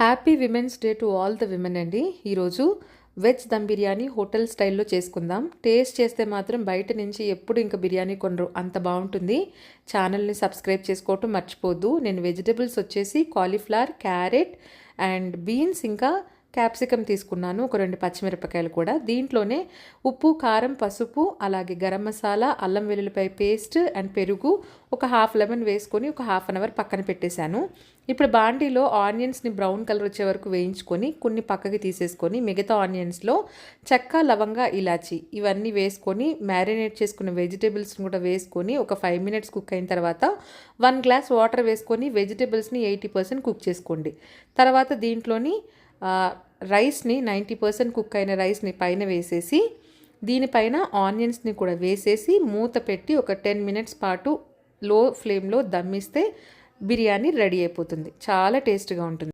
Happy women's day to all the women అండి. ఈరోజు veg dum biryani hotel స్టైల్లో చేసుకుందాం. టేస్ట్ చేస్తే మాత్రం బయట నుంచి ఎప్పుడు ఇంకా బిర్యానీ కొనరు, అంత బాగుంటుంది. ఛానల్ని సబ్స్క్రైబ్ చేసుకోవటం మర్చిపోద్దు. నేను వెజిటబుల్స్ వచ్చేసి కాలీఫ్లవర్, క్యారెట్ అండ్ బీన్స్ ఇంకా క్యాప్సికమ్ తీసుకున్నాను, ఒక 2 పచ్చిమిరపకాయలు కూడా. దీంట్లోనే ఉప్పు, కారం, పసుపు, అలాగే గరం మసాలా, అల్లం వెల్లుల్లిపాయ పేస్ట్ అండ్ పెరుగు, ఒక హాఫ్ లెమన్ వేసుకొని ఒక హాఫ్ అన్ అవర్ పక్కన పెట్టేశాను. ఇప్పుడు బాండీలో ఆనియన్స్ని బ్రౌన్ కలర్ వచ్చే వరకు వేయించుకొని కొన్ని పక్కకి తీసేసుకొని మిగతా ఆనియన్స్లో చెక్క, లవంగ, ఇలాచి ఇవన్నీ వేసుకొని మ్యారినేట్ చేసుకున్న వెజిటేబుల్స్ని కూడా వేసుకొని ఒక 5 మినిట్స్ కుక్ అయిన తర్వాత 1 గ్లాస్ వాటర్ వేసుకొని వెజిటేబుల్స్ని 80% కుక్ చేసుకోండి. తర్వాత దీంట్లోని రైస్ని 90% కుక్ అయిన రైస్ని పైన వేసేసి దీనిపైన ఆనియన్స్ని కూడా వేసేసి మూత పెట్టి ఒక 10 మినిట్స్ పాటు లో ఫ్లేమ్లో దమ్మిస్తే బిర్యానీ రెడీ అయిపోతుంది. చాలా టేస్ట్గా ఉంటుంది.